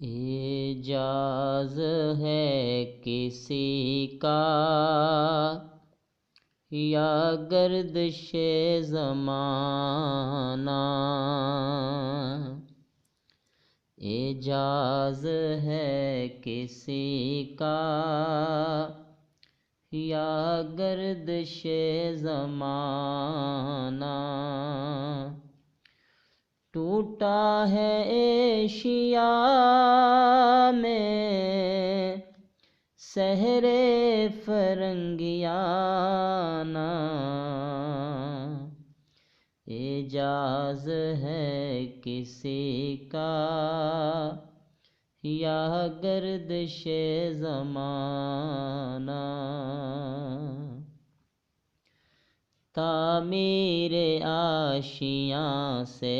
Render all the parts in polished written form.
एजाज़ है किसी का या गर्दिशे ज़माना, एजाज़ है किसी का या गर्दिशे ज़माना। टूटा है एशिया में सहरे फरंगियाना, एजाज़ है किसी का या गर्दिशे ज़माना। तामीरे आशियाँ से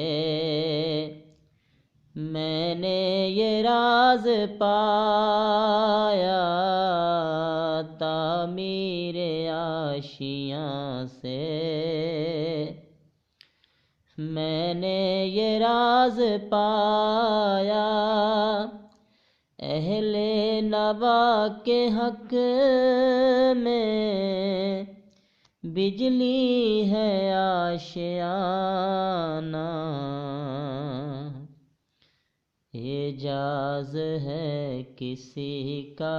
मैंने ये राज पाया, तामीरे आशियाँ से मैंने ये राज पाया। अहले नवा के हक में बिजली है आशियाना, एजाज़ है किसी का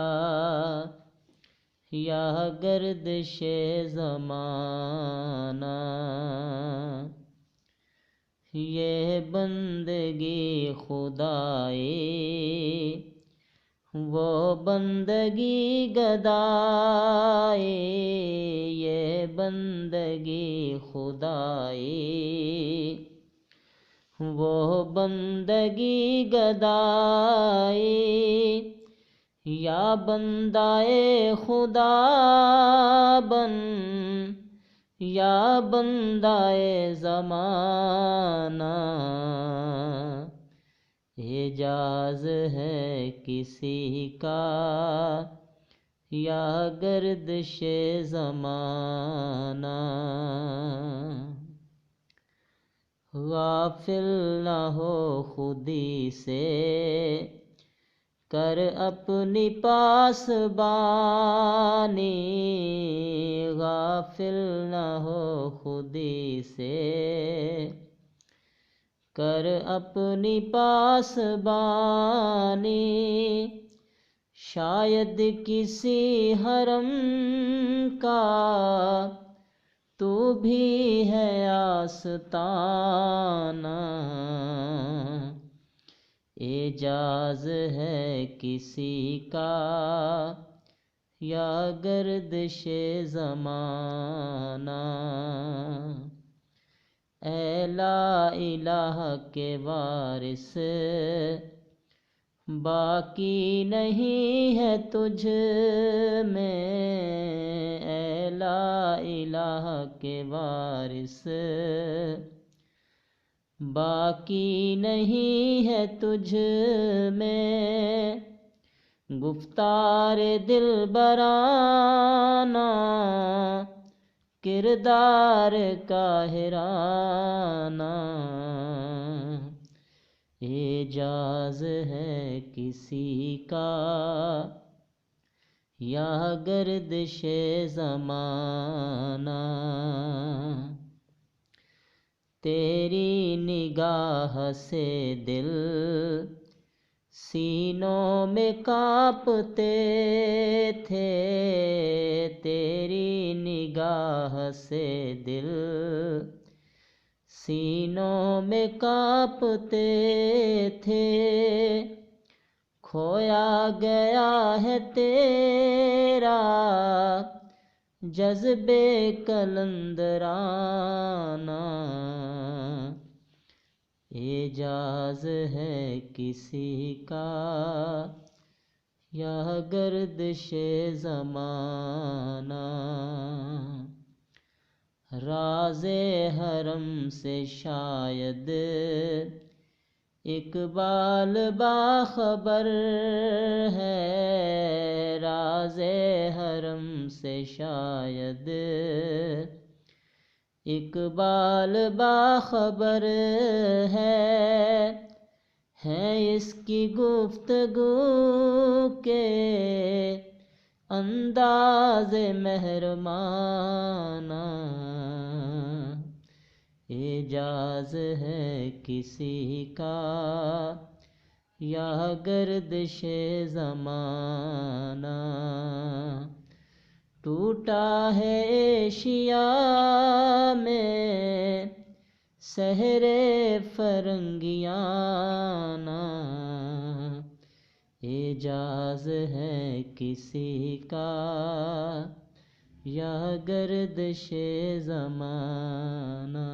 या गर्दिशे ज़माना। ये बंदगी खुदाई वो बंदगी गदाई, ये बंदगी खुदाई वो बंदगी गदाई। या बंदाए खुदा बन या बंदाए ज़माना, एजाज़ है किसी का या गर्दिशे ज़माना। गाफिल न हो खुदी से कर अपनी पासबानी, गाफिल न हो खुदी से कर अपनी पासबानी। शायद किसी हरम का तू भी है आस्ताना, एजाज़ है किसी का या गर्दिशे ज़माना। ऐ ला इलाहा के वारिस बाकी नहीं है तुझ में, ऐ ला इलाहा के वारिस बाकी नहीं है तुझ में। गुफ्तार दिल बराना किरदार काहिराना, एजाज़ है किसी का या गर्दिशे ज़माना। तेरी निगाह से दिल सीनों में कांपते थे, तेरी निगाह से दिल सीनों में कांपते थे। खोया गया है तेरा जज्बे कलंदराना, एजाज़ है किसी का या गर्दिशे ज़माना। राज़े हरम से शायद इकबाल बाखबर है, राज़े हरम से शायद इकबाल बाखबर है। है इसकी गुफ्तगू के अंदाज़ मेहरबाना, एजाज़ है किसी का या गर्दिशे ज़माना। टूटा है एशिया में सहरे फरंगियाना, एजाज़ है किसी का या गर्दिशे ज़माना।